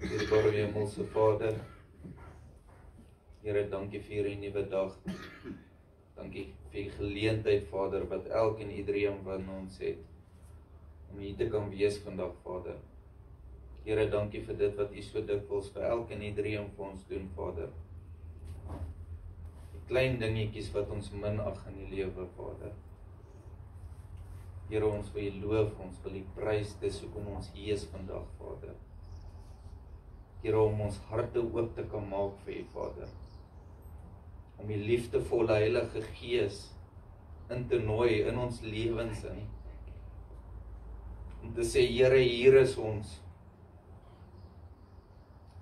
Dierbare Hemelse Vader, Here, dankie vir hierdie nuwe dag. Dankie vir die geleentheid, Vader, wat elk en iedereen van ons het, om hier te kan wees vandag, Vader. Here, dankie vir dit wat U so dikwels vir elk en iedereen vir ons doen, Vader. Die klein dingetjies wat ons minag in die lewe, Vader. Here, ons wil U loof, ons wil U prys, dis hoekom ons hier is vandag, Vader. Here, om ons harte oop te kan maak vir U, Vader. Om die liefdevolle Heilige Gees in te nooi in ons lewens in. Om te sê, Here, hier is ons.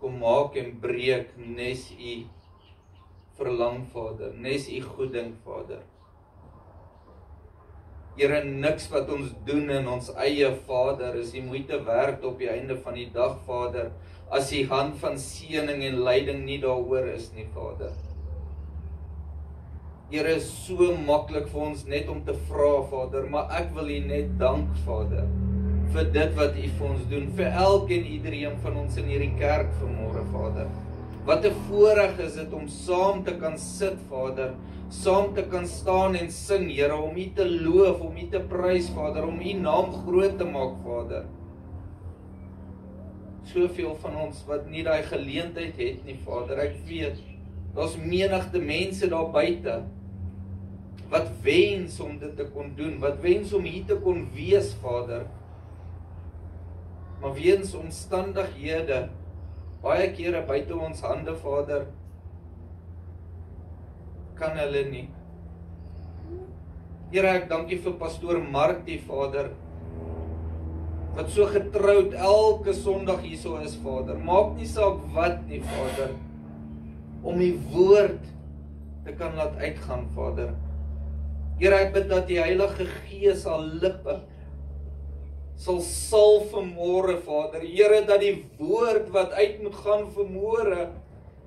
Kom maak en breek, nes U verlang, Vader, nes U goed dink, Vader. Here, niks wat ons doen in ons eie, Vader, is die moeite werd op die einde van die dag, Vader, as die hand van seëning en leiding nie daaroor is nie, Vader. Here, is so maklik vir ons net om te vra, Vader, maar ek wil U net dank, Vader, vir dit wat U vir ons doen, vir elkeen iedereen van ons in hierdie kerk vanmôre, Vader. Wat 'n voorreg is dit om saam te kan sit, Vader, saam te kan staan en sing, Here, om U te loof, om U te prys, Vader, om U naam groot te maak, Vader. Soveel van ons wat nie daai geleentheid het nie, Vader, ek weet, daar's menigte mense daar buite, wat wens om dit te kon doen, wat wens om hier te kon wees, Vader, maar weens omstandighede, baie kere buite ons hande, Vader, kan hulle nie. Here, ek dankie vir pastoor Martie, Vader, wat so getroud elke Sondag hierso is, Vader. Maak nie saak wat nie, Vader, om die woord te kan laat uitgaan, Vader. Here, ek bid dat die Heilige Gees al lippe sal salf vanmôre, Vader. Here, dat die woord wat uit moet gaan vanmôre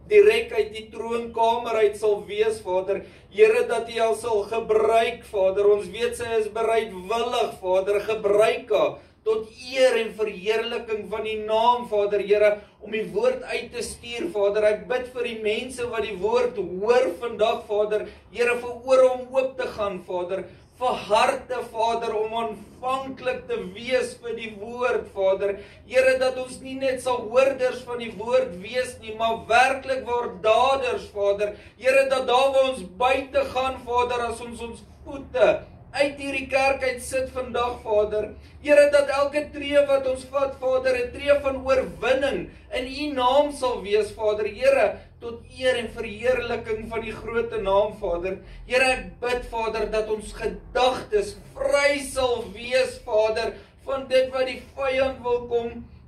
direk uit die troonkamer uit sal wees, Vader. Here, dat U al sal gebruik, Vader. Ons weet sy is bereidwillig, Vader. Gebruik haar tot eer en verheerliking van die naam, Vader, Here, om die woord uit te stuur, Vader. Ek bid vir die mense wat die woord hoor vandag, Vader. Here, vir ore om oop te gaan, Vader. Vir harte, Vader, om aanvanklik te wees vir die woord, Vader. Here, dat ons nie net sal hoorders van die woord wees nie, maar werklik word daders, Vader. Here, dat daar waar ons buite gaan, Vader, as ons voete uit hierdie kerk uit sit vandag, Vader. Here, dat elke tree wat ons vat, Vader, 'n tree van oorwinning in U naam sal wees, Vader. Here, tot eer en verheerliking van die groote naam, Vader. Here, ek bid, Vader, dat ons gedagtes vry sal wees, Vader, van dit wat die vyand wil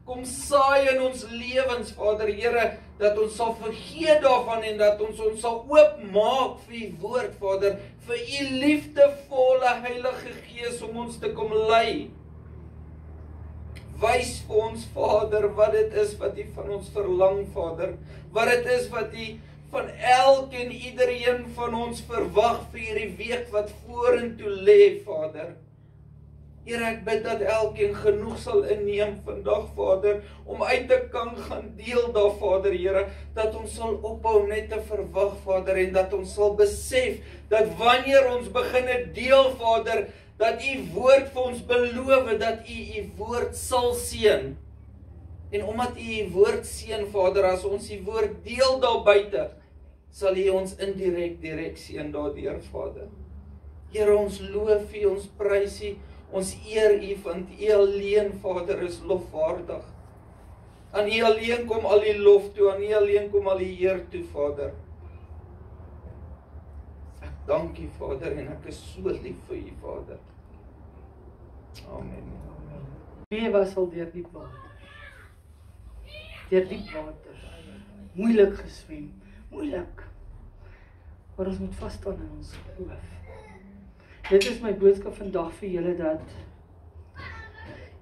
kom saai in ons lewens, Vader. Here, dat ons sal vergeet daarvan en dat ons sal oopmaak vir U woord, Vader, vir U liefdevolle Heilige Gees om ons te kom lei. Wys vir ons, Vader, wat dit is wat U van ons verlang, Vader. Wat dit is wat U van elkeen iedereen van ons verwag vir hierdie week wat vorentoe lê, Vader. Here, ek bid dat elkeen genoeg sal inneem vandag, Vader, om uit te kan gaan deel daar, Vader, Here, dat ons sal ophou net te verwag, Vader, en dat ons sal besef, dat wanneer ons begin deel, Vader, dat U woord vir ons beloof, dat U woord sal seën. En omdat U woord seën, Vader, as ons U woord deel daar buite, sal U ons direk seën daardeur, Vader. Here, ons loof U, ons prys U, ons eer U, want U alleen, Vader, is lofwaardig. Aan U alleen kom al die lof toe, aan U alleen kom al die eer toe, Vader. Ek dank U, Vader, en ek is so lief vir U, Vader. Amen. Wie was al deur diep water? Deur diep water. Moeilik geswem, moeilik. Maar ons moet vasstaan in ons geloof. Dit is my boodskap vandag vir julle, dat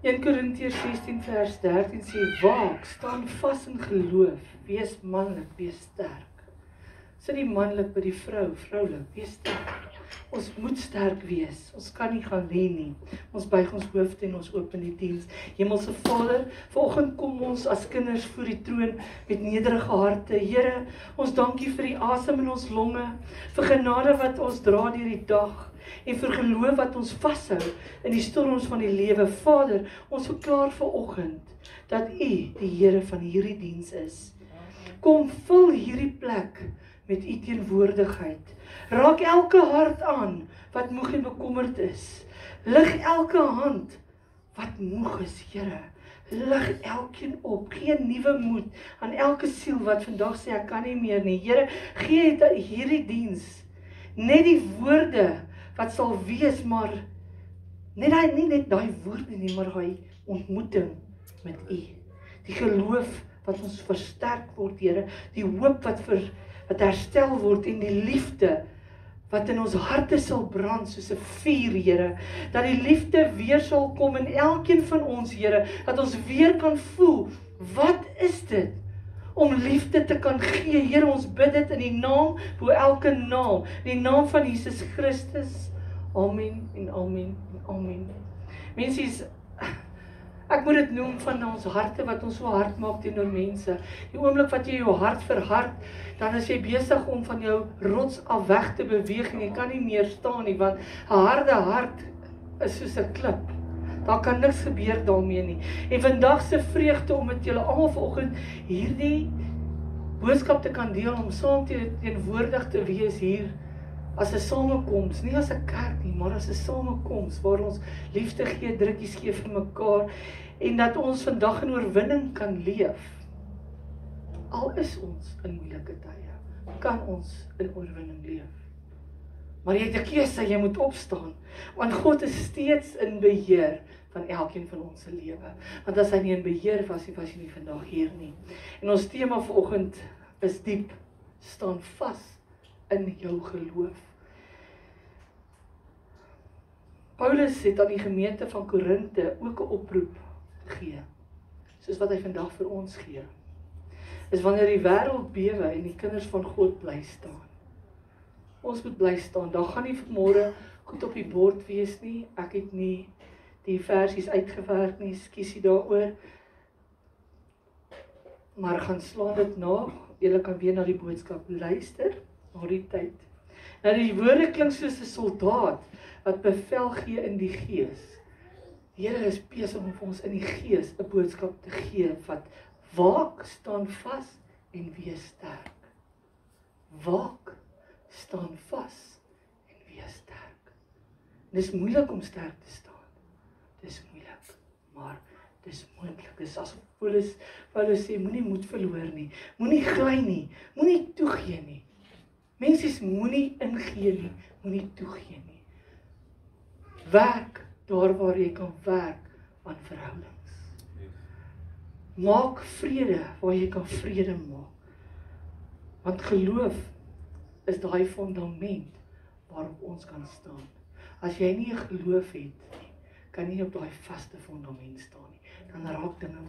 1 Korintiërs 16 vers 13 sê, waak, staan vas in geloof, wees manlik, wees sterk. Sit die manlik by die vrou, vroulik, wees sterk. Ons moet sterk wees, ons kan nie gaan lê nie. Ons buig ons hoofde en ons open die diens. Hemelse Vader, vanoggend kom ons as kinders voor die troon met nederige harte. Here, ons dankie vir die asem in ons longe, vir genade wat ons dra deur die dag, en vir geloof wat ons vashou in die storms van die lewe. Vader, ons verklaar vanoggend dat U die Here van hierdie diens is. Kom, vul hierdie plek met U teenwoordigheid. Raak elke hart aan wat moeg en bekommerd is. Lig elke hand wat moeg is, Here. Lig elkeen op. Gee nuwe moed aan elke siel wat vandag sê ek kan nie meer nie. Here, gee hierdie diens net die woorde wat sal wees, maar nie net daai woorde nie, maar daai ontmoeting met U. Die geloof wat ons versterk word, Here, die hoop wat herstel word en die liefde wat in ons harte sal brand soos 'n vuur, Here, dat die liefde weer sal kom in elkeen van ons, Here, dat ons weer kan voel, wat is dit om liefde te kan gee? Here, ons bid dit in die naam bo elke naam, in die naam van Jesus Christus. Amen en amen en amen. Mensies, ek moet dit noem van ons harte wat ons so hard maak teenoor mense. Die oomblik wat jy jou hart verhard, dan is jy besig om van jou rots af weg te beweeg en jy kan nie meer staan nie, want 'n harde hart is soos 'n klip. Daar kan niks gebeur daarmee nie. En vandag se vreugde om met julle almal vanoggend hierdie boodskap te kan deel, om saam teenwoordig te wees hier as 'n samekoms, nie as 'n kerk nie, maar as 'n samekoms waar ons liefde gee, drukkies gee vir mekaar en dat ons vandag in oorwinning kan leef. Al is ons in moeilike tye, kan ons in oorwinning leef. Maar jy het 'n keuse, jy moet opstaan, want God is steeds in beheer van elkeen van ons se lewe. Want as hy nie in beheer was jy nie vandag hier nie. En ons tema vanoggend is diep, staan vas in jou geloof. Paulus het aan die gemeente van Korinthe ook 'n oproep gegee, soos wat hy vandag vir ons gee. Is wanneer die wêreld bewe en die kinders van God bly staan. Ons moet bly staan. Daar gaan nie vanmôre goed op die bord wees nie. Ek het nie die versies uitgewerk nie, skiesie daaroor. Maar gaan slaan dit na. Julle kan weer na die boodskap luister na die tyd. Nou die woorde klink soos 'n soldaat wat bevel gee in die gees. Die Here is besig om vir ons in die gees 'n boodskap te gee wat waak, staan vas en wees sterk. Waak, staan vas en wees sterk. Dis moeilik om sterk te staan. Dis moeilik, maar dis moontlik. Dis asof Paulus sê, moenie moed verloor nie, moenie gly nie, moenie toegee nie. Mense moenie ingee nie, moenie toegee nie. Werk daar waar jy kan werk aan verhoudings. Maak vrede waar jy kan vrede maak. Want geloof is daai fundament waarop ons kan staan. As jy nie 'n geloof het nie, kan jy op daai vaste fundament staan nie. Dan raak dinge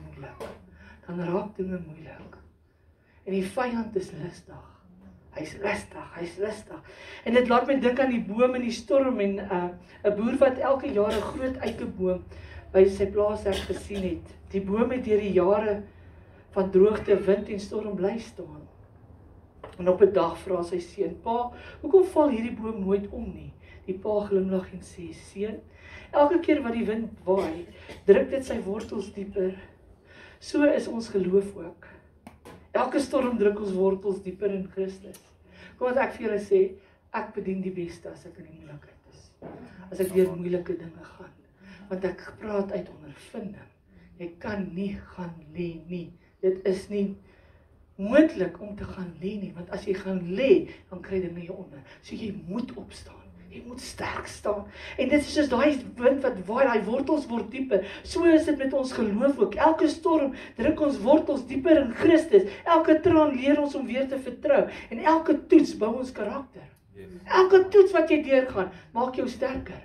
moeilik. En die vyand is listig. Hy's listig. En dit laat my dink aan die boom in die storm en 'n boer wat elke jaar 'n groot eikeboom by sy plaaswerk gesien het. Die boom het deur die jare van droogte, wind en storm bly staan. En op 'n dag vra sy seun: "Pa, hoekom val hierdie boom nooit om nie?" Die pa glimlag en sê: "Seun, elke keer wat die wind waai, druk dit sy wortels dieper. So is ons geloof ook. Elke storm druk ons wortels dieper in Christus." Kom as ek vir julle sê, ek bedien die beste as ek in die moeilikheid is. As ek deur moeilike dinge gaan. Want ek praat uit ondervinding. Jy kan nie gaan lê nie. Dit is nie moontlik om te gaan lê nie, want as jy gaan lê, dan kry dinge jou onder. So jy moet opstaan. Jy moet sterk staan. En dit is soos daai wind wat waai, daai wortels word dieper. So is dit met ons geloof ook. Elke storm druk ons wortels dieper in Christus. Elke traan leer ons om weer te vertrou. En elke toets bou ons karakter. Elke toets wat jy deurgaan, maak jou sterker.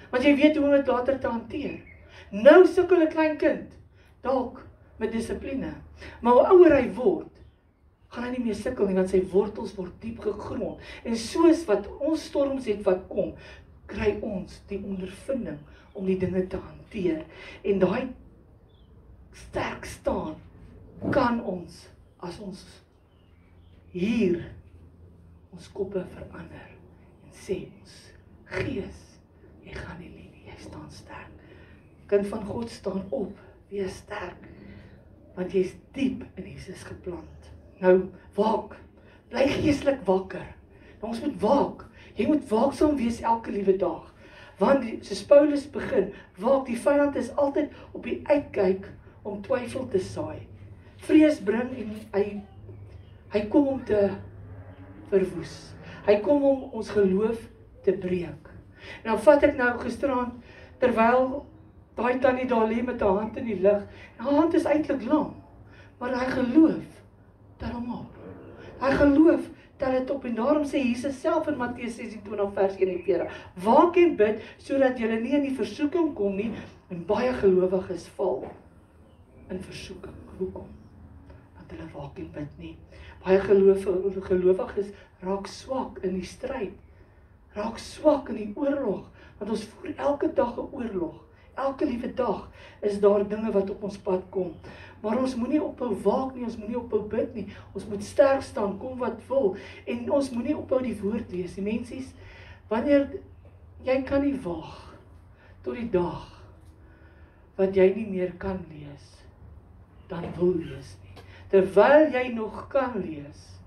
Want jy weet hoe om dit later te hanteer. Nou sukkel 'n klein kind, dalk met dissipline. Maar hoe ouer hy word, gaan hy nie meer sukkel nie, want sy wortels word diep gegrond. En soos wat ons storms het wat kom, kry ons die ondervinding om die dinge te hanteer. En daai sterk staan kan ons, as ons hier ons koppe verander en sê ons gees, jy gaan nie lê nie, jy staan sterk. Kind van God, staan op, wees sterk, want jy is diep in Jesus geplant. Nou, waak, bly geestelik wakker. Nou, ons moet waak. Jy moet waaksaam wees elke liewe dag. Want, soos Paulus begin, waak, die vyand is altyd op die uitkyk om twyfel te saai. Vrees bring en hy kom om te verwoes. Hy kom om ons geloof te breek. Nou vat ek nou gisteraan, terwyl daai tannie daar lê met haar hand in die lug, haar hand is eintlik lam, maar hy geloof tel hom op. Hy geloof tel dit op, en daarom sê Jesus self in Matteus 26 vers 41, waak en bid, sodat julle nie in die versoeking kom nie, en baie gelowiges val in versoeking. Hoekom? Want hulle waak en bid nie. Baie gelowiges raak swak in die stryd, raak swak in die oorlog, want ons voer elke dag 'n oorlog. Elke liewe dag is daar dinge wat op ons pad kom. Maar ons moenie ophou waak nie, ons moenie ophou bid nie. Ons moet sterk staan, kom wat wil. En ons moenie ophou die woord lees. Die mensies, wanneer jy kan nie wag tot die dag wat jy nie meer kan lees, dan wil lees nie. Terwyl jy nog kan lees,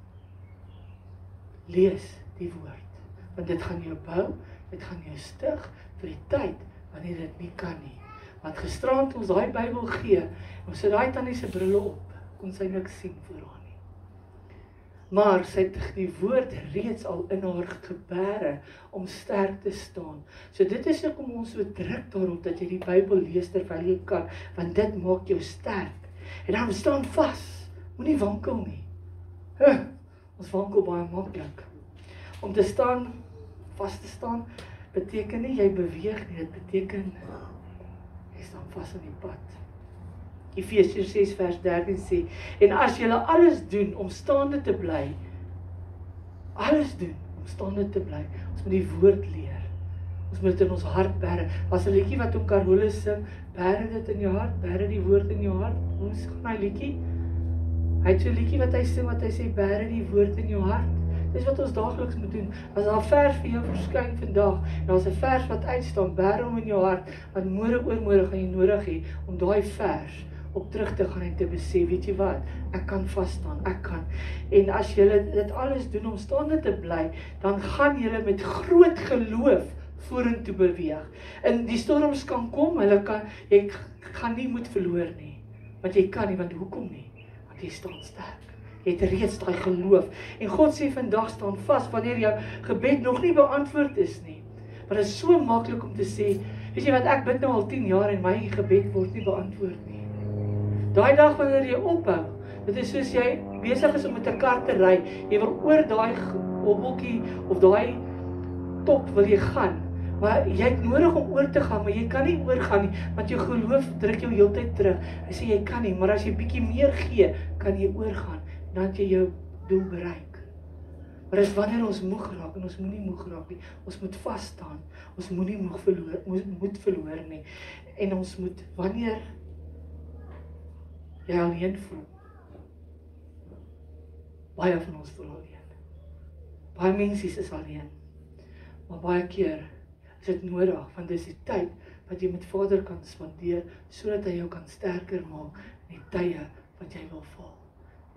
lees die woord. Want dit gaan jou bou, dit gaan jou stig vir die tyd wanneer dit nie kan nie. Want gisterand ons daai Bybel gee, ons sit daai tannie se brille op, kon sy niks sien voor haar nie. Maar sy het die woord reeds al in haar gebare om sterk te staan. So dit is hoekom ons so druk daarop dat jy die Bybel lees terwyl jy kan, want dit maak jou sterk. En dan staan vas, moenie wankel nie. Ons wankel baie maklik. Om te staan, vas te staan, beteken nie jy beweeg nie, dit beteken jy staan vas in die pad. Efesiërs 6 vers 13 sê, en as julle alles doen om staande te bly, alles doen om staande te bly, ons moet die woord leer, ons moet dit in ons hart bære. Was 'n liedjie wat Carolus sing, bære dit in jou hart, bære die woord in jou hart. Ons gaan my liedjie, hy het so 'n liedjie wat hy sing, wat hy sê, bære die woord in jou hart. Dis wat ons daagliks moet doen. As daar 'n vers vir jou verskyn vandag, en daar's 'n vers wat uitstaan, bære hom in jou hart, want môre oormôre gaan jy nodig hê om daai vers op terug te gaan en te besef, weet jy wat, ek kan vas staan, ek kan. En as jy dit alles doen om staande te bly, dan gaan jy met groot geloof vorentoe beweeg. En die storms kan kom, jy gaan nie moed verloor nie, want jy kan nie, want hoekom nie? Want jy staan sterk. Jy het reeds daai geloof. En God sê vandag staan vas wanneer jou gebed nog nie beantwoord is nie. Maar dit is so maklik om te sê, weet jy wat, ek bid nou al 10 jaar en my gebed word nie beantwoord nie. Daai dag wanneer jy ophou, dit is soos jy besig is om met 'n kar te ry, jy wil oor daai hobbeltjie of daai top wil jy gaan, maar jy het nodig om oor te gaan, maar jy kan nie oorgaan nie, want jou geloof druk jou heeltyd terug. Hy sê jy kan nie, maar as jy bietjie meer gee, kan jy oorgaan. Dan het jy jou doel bereik. Maar dis wanneer ons moeg raak, en ons moenie moeg raak nie, ons moet vas staan, ons moenie moed verloor nie, en ons moet, wanneer jy alleen voel, baie van ons voel alleen, baie mensies is alleen, maar baie keer is dit nodig, want dis die tyd wat jy met Vader kan spandeer, sodat hy jou kan sterker maak in die tye wat jy wil val.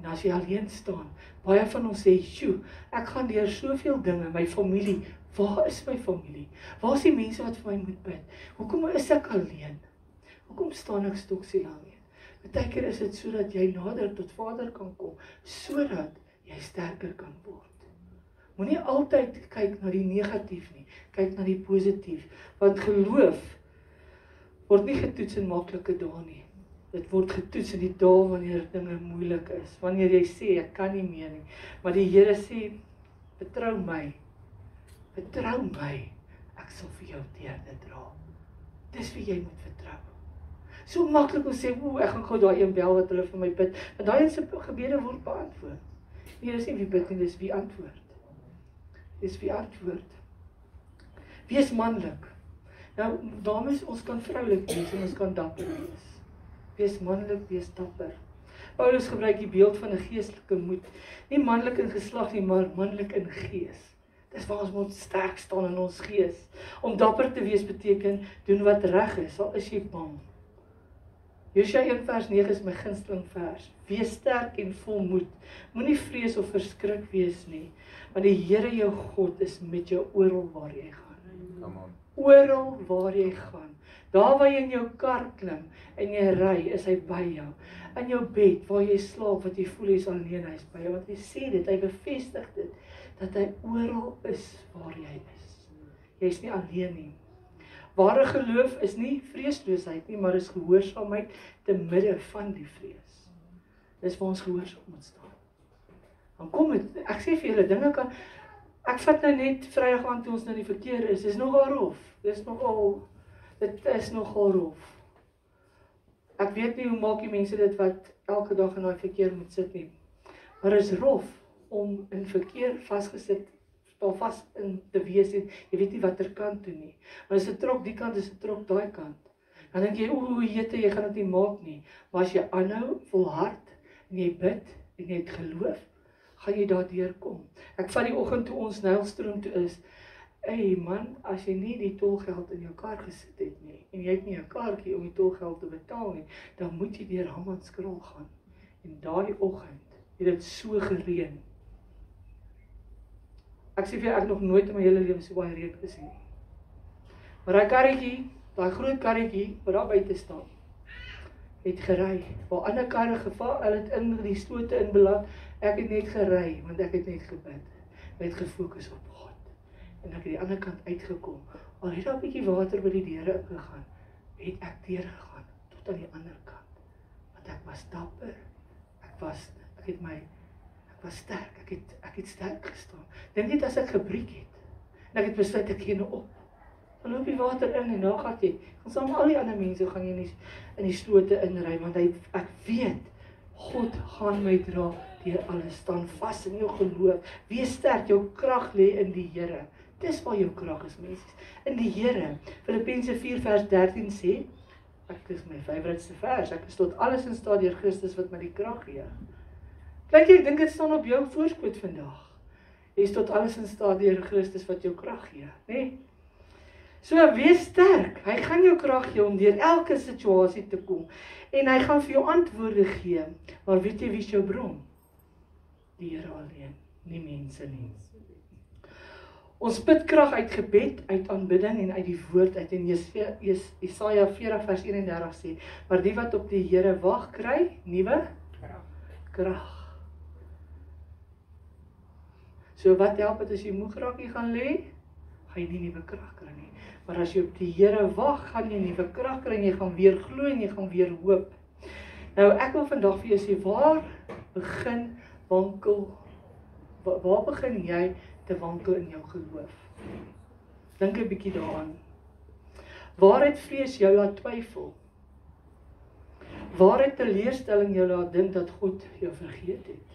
En as jy alleen staan, baie van ons sê, "Sjoe, ek gaan deur soveel dinge, my familie, waar is my familie? Waar is die mense wat vir my moet bid? Hoekom is ek alleen? Hoekom staan ek stoksiel alleen?" Partykeer is dit sodat jy nader tot Vader kan kom, sodat jy sterker kan word. Moenie altyd kyk na die negatief nie, kyk na die positief, want geloof word nie getoets in maklike dae nie. Dit word getoets in die dae wanneer dinge moeilik is, wanneer jy sê, ek kan nie meer nie, maar die Here sê, vertrou my, ek sal vir jou deur dit dra. Dis wie jy moet vertrou. So maklik om sê, ek gaan gou daai een bel wat hulle vir my bid, want daai se gebede word beantwoord. Nee, dis nie wie bid nie, dis wie antwoord. Dis wie antwoord. Wees manlik. Nou, dames, ons kan vroulik wees en ons kan dapper wees. Wees manlik, wees dapper. Paulus gebruik die beeld van 'n geestelike moed. Nie manlik in geslag nie, maar manlik in gees. Dis waar ons moet sterk staan in ons gees. Om dapper te wees beteken, doen wat reg is, al is jy bang. Josua 1 vers 9 is my gunsteling vers. Wees sterk en vol moed. Moenie vrees of verskrik wees nie, want die Here jou God is met jou oral waar jy gaan. Come on. Oral waar jy gaan. Daar waar jy in jou kar klim en jy ry, is hy by jou. In jou bed waar jy slaap, wat jy voel jy is alleen, hy is by jou. Want hy sê dit, hy bevestig dit, dat hy oral is waar jy is. Jy is nie alleen nie. Ware geloof is nie vreesloosheid nie, maar is gehoorsaamheid te midde van die vrees. Dis waar ons gehoorsaam moet staan. Dan kom het, ek sê vir julle, dinge kan, ek vat nou net Vrydag aan toe ons nou die verkeer is, dis nogal rof, dit is nogal rof. Ek weet nie hoe maak die mense dit wat elke dag in daai verkeer moet sit nie, maar is rof om in verkeer vasgesit, vas in te wees en jy weet nie watter kant toe nie. Maar as 'n trok die kant is 'n trok daai kant. Dan dink jy, jy gaan dit nie maak nie. Maar as jy aanhou, volhard en jy bid en jy het geloof, gaan jy daardeur kom. Ek vat die oggend toe ons Nylstroom toe is. Hey man, as jy nie die tolgeld in jou kar gesit het nie en jy het nie 'n kaartjie om die tolgeld te betaal nie, dan moet jy deur Hammanskraal gaan. En daardie oggend het dit so gereën. Ek sê vir jou, ek nog nooit in my hele lewe so baie reën gesien nie. Maar daai karretjie, daai groot karretjie wat daar buite staan, het gery. Waar ander karre geval, hulle het in die slote inbeland. Ek het net gery, want ek het net gebid. Ek het gefokus op God. En ek het die ander kant uitgekom. Al het daar 'n bietjie water by die deure ingegaan, het ek deurgegaan tot aan die ander kant. Want ek was dapper. Ek was sterk. Ek het sterk gestaan. Dink net as ek gebreek het. En ek het besluit ek gee nou op. Dan loop die water in en dan gaan jy. Gaan saam met al die ander mense gaan jy in die slote inry, want ek weet God gaan my dra deur alles. Staan vas in jou geloof. Wees sterk, jou krag lê in die Here. Dis waar jou krag is, mense. In die Here. Filippense 4 vers 13 sê, ek is my favouriteste vers, ek is tot alles in staat deur Christus wat my die krag gee. Kyk, ek dink dit staan op jou voorskoot vandag. Jy is tot alles in staat deur Christus wat jou krag gee, né? So, wees sterk. Hy gaan jou krag gee om deur elke situasie te kom. En hy gaan vir jou antwoorde gee. Maar weet jy wie is jou bron? Die Here alleen, nie mense nie. Ons put krag uit gebed, uit aanbidding en uit die woord uit. En Jesaja 40 vers 31 sê, maar die wat op die Here wag kry, nuwe krag. So wat help het as jy moeg raak jy gaan lê? Gaan jy nie nuwe krag kry nie. Maar as jy op die Here wag, gaan jy nuwe krag kry en jy gaan weer glo en jy gaan weer hoop. Nou ek wil vandag vir jou sê, waar begin jy te wankel in jou geloof? Dink 'n bietjie daaraan. Waar het vrees jou laat twyfel? Waar het teleurstelling jou laat dink dat God jou vergeet het?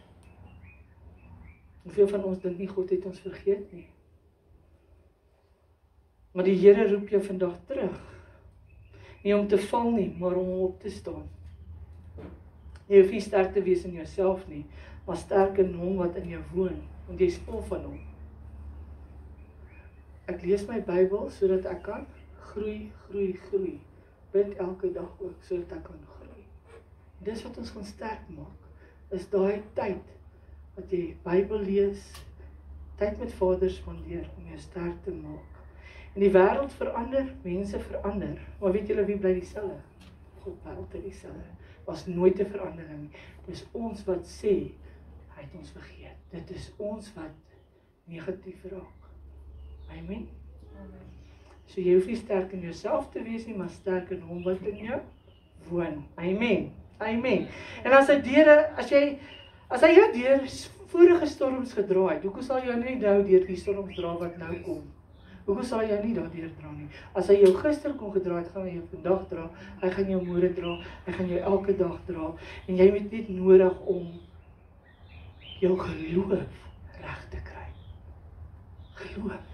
Hoeveel van ons dink nie God het ons vergeet nie? Maar die Here roep jou vandag terug. Nie om te val nie, maar om op te staan. Jy hoef nie sterk te wees in jouself nie, maar sterk in hom wat in jou woon, want jy is vol van hom. Ek lees my Bybel sodat ek kan groei. Bid elke dag ook sodat ek kan groei. Dis wat ons gaan sterk maak, is daai tyd wat jy Bybel lees, tyd met Vader spandeer om jou sterk te maak. En die wêreld verander, mense verander, maar weet julle wie bly dieselfde? God bly altyd dieselfde. Was nooit 'n verandering nie. Dis ons wat sê, hy het ons vergeet. Dit is ons wat negatief raak. Amen. So jy hoef nie sterk in jouself te wees nie, maar sterk in hom wat in jou woon. Amen. En as hy jou deur vorige storms gedra het, hoekom sal jy nie nou deur die storms dra wat nou kom? Hoekom sal jy nie daardeur dra nie? As hy jou gister kon gedra het, gaan hy jou vandag dra, hy gaan jou môre dra, hy gaan jou elke dag dra, en jy het net nodig om jou geloof reg te kry. Geloof.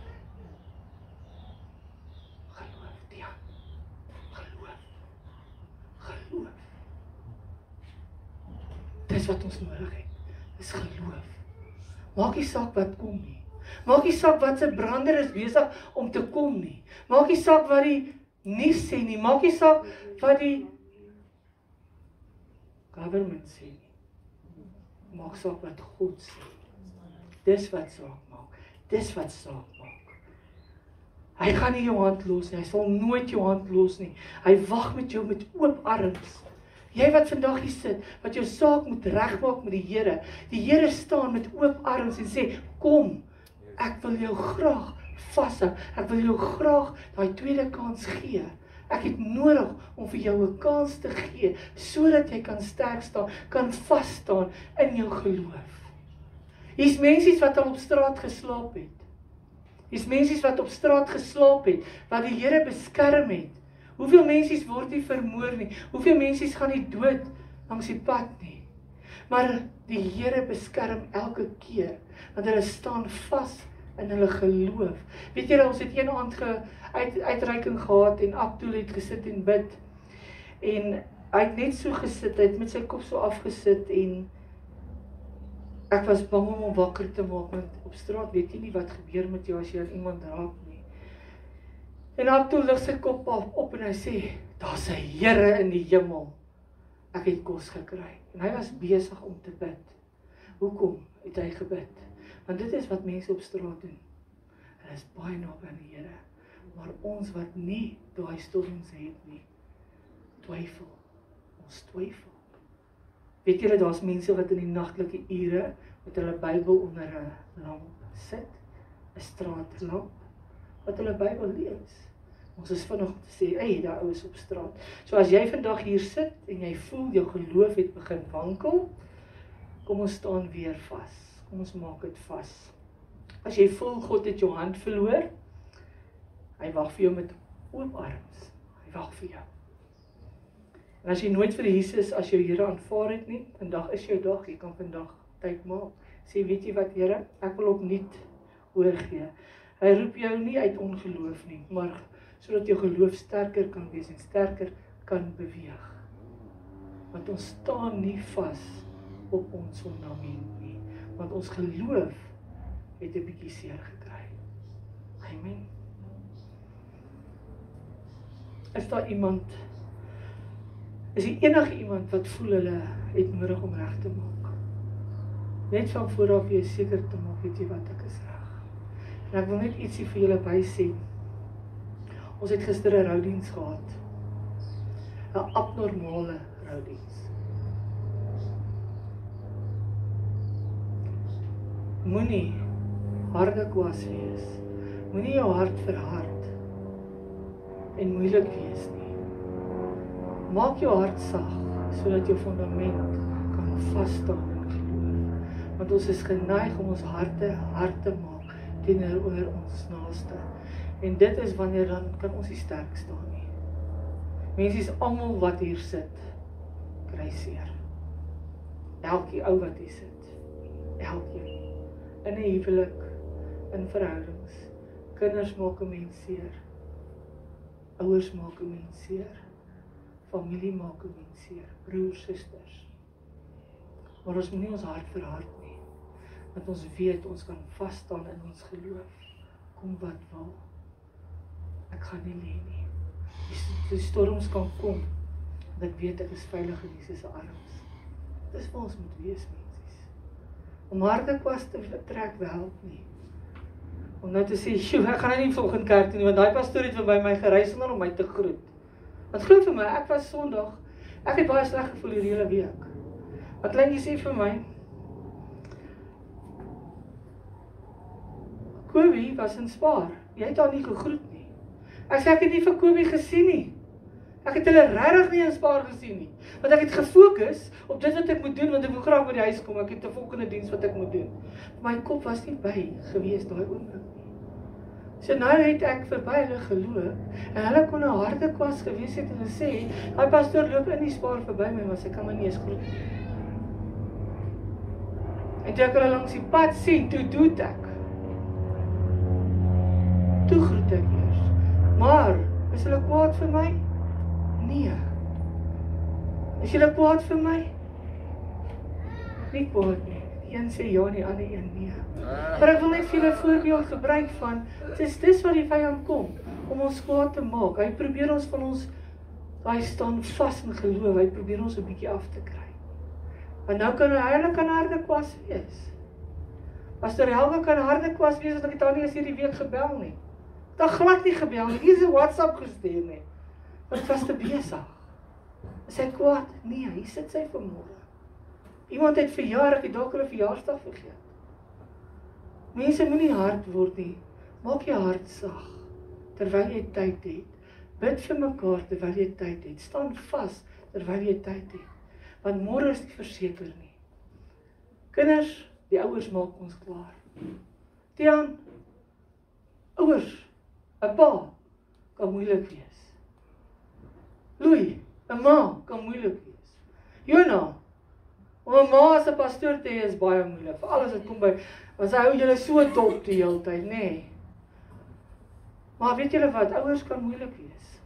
Geloof, Dian. Geloof. Geloof. Dis wat ons nodig het. Dis geloof. Maak nie saak wat kom nie. Maak nie saak wat se brander is besig om te kom nie. Maak nie saak wat die nuus sê nie. Maak nie saak wat die government sê nie. Maak saak wat God sê. Dis wat saak maak. Dis wat saak maak. Hy gaan nie jou hand los nie. Hy sal nooit jou hand los nie. Hy wag met jou met oop arms. Jy wat vandag hier sit, wat jou saak moet regmaak met die Here. Die Here staan met oop arms en sê, kom, ek wil jou graag vashou. Ek wil jou graag daai tweede kans gee. Ek het nodig om vir jou 'n kans te gee, sodat jy kan sterk staan, kan vas staan in jou geloof. Hier's mense wat al op straat geslaap het. Hier's mense wat op straat geslaap het, wat die Here beskerm het. Hoeveel mense word nie vermoor nie, hoeveel mense gaan nie dood langs die pad nie. Maar die Here beskerm elke keer, want hulle staan vas in hulle geloof. Weet julle, ons het een aand uitreiking gehad en Abdul het gesit en bid. En hy het net so gesit, hy het met sy kop so afgesit en ek was bang om hom wakker te maak, want op straat weet jy nie wat gebeur met jou as jy aan iemand raak nie. En Abdul lig sy kop op en hy sê, daar's 'n Here in die hemel. Ek het kos gekry. En hy was besig om te bid. Hoekom het hy gebid? Want dit is wat mense op straat doen. Hulle is baie naby aan die Here. Maar ons wat nie daai storms het nie, twyfel. Ons twyfel. Weet julle, daar's mense wat in die nagtelike ure met hulle Bybel onder 'n lamp sit, 'n straatlamp, wat hulle Bybel lees. Ons is vinnig om te sê, hey, daai ou is op straat. So as jy vandag hier sit en jy voel jou geloof het begin wankel, kom ons staan weer vas. Kom ons maak dit vas. As jy voel God het jou hand verloor, hy wag vir jou met oop arms. Hy wag vir jou. En as jy nooit vir Jesus as jou Here aanvaar het nie, vandag is jou dag, jy kan vandag tyd maak. Sê, weet jy wat Here, ek wil opnuut oorgee. Hy roep jou nie uit ongeloof nie, maar sodat jou geloof sterker kan wees en sterker kan beweeg. Want ons staan nie vas op ons fundament nie, want ons geloof het 'n bietjie seer gekry. Amen. Is daar iemand, is die enige iemand wat voel hulle het nodig om reg te maak? Net van vooraf weer seker te maak, weet jy wat, ek is reg. En ek wil net ietsie vir julle bysê. Ons het gister 'n roudiens gehad. 'n Abnormale roudiens. Moenie harde kwas wees. Moenie jou hart verhard en moeilik wees nie. Maak jou hart sag, sodat jou fundament kan vas staan in geloof. Want ons is geneig om ons harte hard te maak teenoor ons naaste. En dit is wanneer dan kan ons nie sterk staan nie. Mense is almal wat hier sit, kry seer. Elke ou wat hier sit, elkeen. In 'n huwelik, in verhoudings, kinders maak 'n mens seer, ouers maak 'n mens seer, familie maak 'n mens seer, broers, susters. Maar ons moet nie ons hart verhard nie, want ons weet ons kan vas staan in ons geloof, kom wat wil. Ek gaan nie lê nie. Die storms kan kom, en ek weet ek is veilig in Jesus se arms. Dis waar ons moet wees, mensies. Om harde kwas te trek help nie. Om nou te sê, "Sjoe, ek gaan nou nie volgende kerk toe nie, want daai pastoor het verby my gery sonder om my te groet." Want glo vir my, ek was Sondag, ek het baie sleg gevoel hierdie hele week. Wat kleintjie sê vir my, Kobie was in Spar, jy het haar nie gegroet nie. Ek sê, ek het nie vir Kobie gesien nie. Ek het hulle regtig nie in Spar gesien nie. Want ek het gefokus op dit wat ek moet doen, want ek moet graag by die huis kom, ek het 'n volgende diens wat ek moet doen. My kop was nie by gewees daai oomblik nie. So nou het ek verby hulle geloop, en hulle kon 'n harde kwas gewees het en gesê, "Daai pastoor loop in die Spar verby my, maar sy kan my nie eens groet nie." En toe ek hulle langs die pad sien, toe doet ek. Toe groet ek eers. Maar, is hulle kwaad vir my? Nee. Is julle kwaad vir my? Nie kwaad nie. Die een sê ja en die ander een nee. Maar ek wil net vir julle 'n voorbeeld gebruik van, dis wat die vyand kom, om ons kwaad te maak. Hy probeer ons van ons, hy staan vas in geloof, hy probeer ons 'n bietjie af te kry. Want nou kan hy kan harde kwas wees. Pastor Helga kan harde kwas wees, want ek het haar nie eens hierdie week gebel nie. Dat glad nie gebel nie, hier is 'n WhatsApp gestuur nie. Want ek was te besig. Is hy kwaad? Nee, hier sit sy vanmôre. Iemand het verjaar, ek het dalk hulle verjaarsdag vergeet. Mense moenie hard word nie. Maak jou hart sag, terwyl jy tyd het. Bid vir mekaar terwyl jy tyd het. Staan vas terwyl jy tyd het. Want môre is nie verseker nie. Kinders, die ouers maak ons klaar. Tiaan, ouers, 'n pa kan moeilik wees. Louis, 'n ma kan moeilik wees. Jona, om 'n ma as 'n pastoor te hê is baie moeilik. Veral as dit kom by, want sy hou julle so dop die hele tyd, nê. Nee. Maar weet julle wat, ouers kan moeilik wees.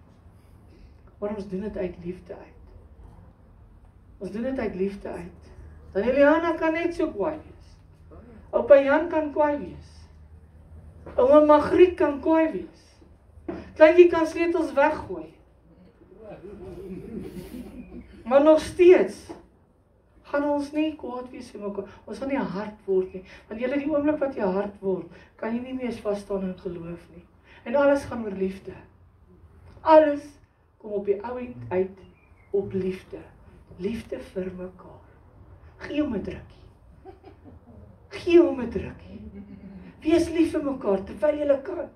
Maar ons doen dit uit liefde uit. Ons doen dit uit liefde uit. Dan Eliana kan net so kwaai wees. Oupa Jan kan kwaai wees. Ouma Magriet kan kwaai wees. Kleintjie kan sleutels weggooi. Maar nog steeds gaan ons nie kwaad wees vir mekaar. Ons gaan nie hard word nie. Want julle, die oomblik wat jy hard word, kan jy nie meer vas staan in geloof nie. En alles gaan oor liefde. Alles kom op die ou end uit op liefde. Liefde vir mekaar. Gee hom 'n drukkie. Gee hom 'n drukkie. Wees lief vir mekaar terwyl jy kan.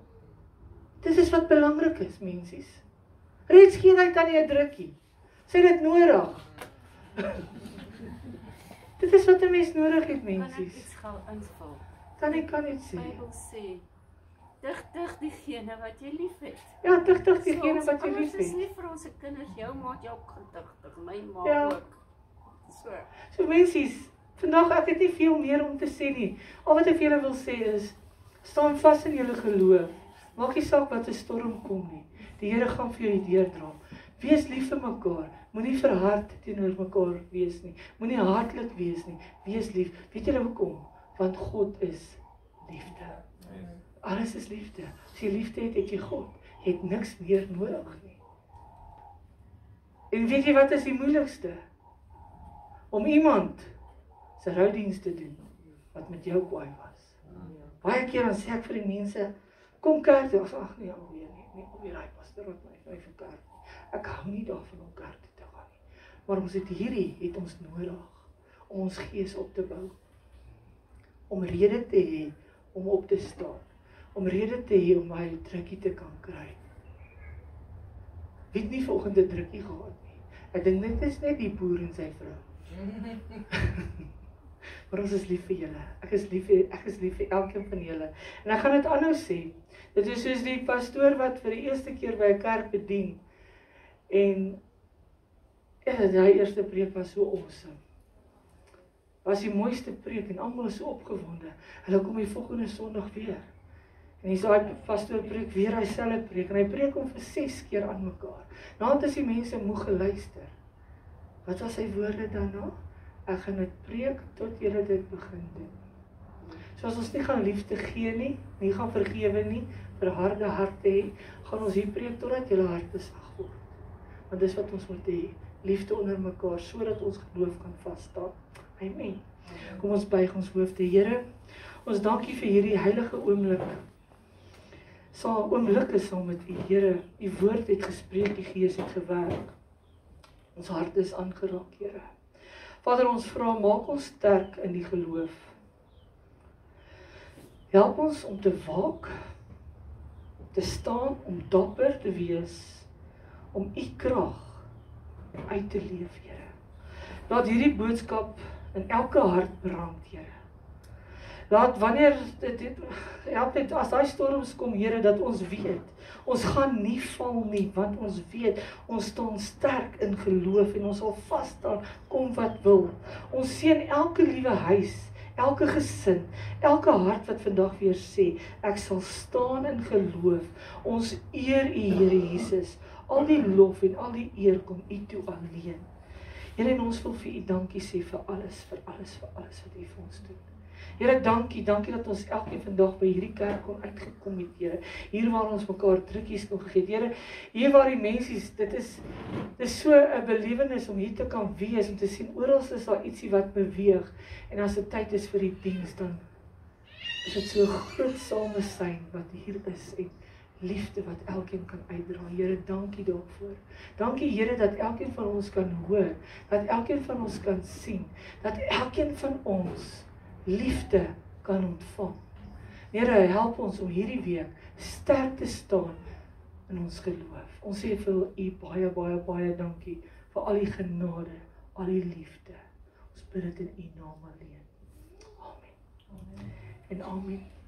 Dit is wat belangrik is, mensies. Reeds gee hy tannie 'n drukkie. Sê dit nodig. Dit is wat 'n mens nodig het, mensies. Kan ek iets gou invul? Tannie kan dit sê. Die Bybel sê, dig diegene wat jy lief het. Ja, dig diegene wat jy lief Ons is het. nie vir ons kinders, jou maat, jou kan dig, my ma Ja. ook. So mensies, vandag ek het nie veel meer om te sê nie. Al wat ek vir julle wil sê is, staan vas in julle geloof. Maak nie saak wat 'n storm kom nie. Die Here gaan vir jou deurdra. Wees lief vir mekaar. Moenie verhard teenoor mekaar wees nie. Moenie hartlik wees nie. Wees lief. Weet julle hoekom? Want God is liefde. Alles is liefde. As jy liefde het, het jy God. Jy het niks meer nodig nie. En weet jy wat is die moeilikste? Om iemand se roudiens te doen wat met jou kwaai was. Baie keer dan sê ek vir die mense, kom kerk toe. Ag nee, alweer nie. Nee, alweer hy pastoor wat my vir kerk. Ek hou nie daarvan om kerk toe te gaan nie. Maar ons het ons nodig om ons gees op te bou. Om rede te hê om op te staan. Om rede te hê om my drukkie te kan kry. Wie het nie vanoggend 'n drukkie gehad nie. Ek dink dit is net die boer en sy vrou. Maar ons is lief vir julle. Ek is lief vir elkeen van julle. En ek gaan dit aanhou sê. Dit is soos die pastoor wat vir die eerste keer by 'n kerk bedien. En die eerste preek was so awesome. Was die mooiste preek en almal is so opgewonde. Hulle kom die volgende Sondag weer. En hy sê hy pastoor preek weer hy selfe preek en hy preek hom vir 6 keer aan mekaar. Nadat is die mense moeg geluister. Wat was sy woorde daarna? Ek gaan dit preek tot julle dit begin doen. So as ons nie gaan liefde gee nie gaan vergewe nie, vir harde harte hê, gaan ons hier preek totdat julle harte sag word. Want dis wat ons moet hê, liefde onder mekaar, sodat ons geloof kan vas staan. Amen. Kom ons buig ons hoofde, Here. Ons dankie vir hierdie heilige oomblik. Oomblikke saam met U, Here. U woord het gespreek, die Gees het gewerk. Ons hart is aangeraak, Here. Vader, ons vra, maak ons sterk in die geloof. Help ons om te waak, te staan, om dapper te wees, om U krag uit te leef, Here. Laat hierdie boodskap in elke hart brand, Here. Laat wanneer help dit as daai storms kom, Here, dat ons weet, ons gaan nie val nie, want ons weet, ons staan sterk in geloof en ons sal vas staan, kom wat wil. Ons seën elke liewe huis, elke gesin, elke hart wat vandag weer sê, ek sal staan in geloof, ons eer U Here Jesus, al die lof en al die eer kom U toe alleen. Here, en ons wil vir U dankie sê vir alles wat U vir ons doen. Here, dankie dat ons elkeen vandag by hierdie kerk kon uitgekom het, Here. Hier waar ons mekaar drukkies kon gegee. Here, hier waar die mensies, dit is so 'n belewenis om hier te kan wees, om te sien, oral is daar ietsie wat beweeg, en as dit tyd is vir die diens, dan is dit so groot samesyn wat hier is, en liefde wat elkeen kan uitdra. Here, dankie daarvoor. Dankie, Here, dat elkeen van ons kan hoor, dat elkeen van ons kan sien, dat elkeen van ons liefde kan ontvang. Here, help ons om hierdie week sterk te staan in ons geloof. Ons sê vir U baie dankie vir al die genade, al die liefde. Ons bid dit in U naam alleen. Amen. En amen.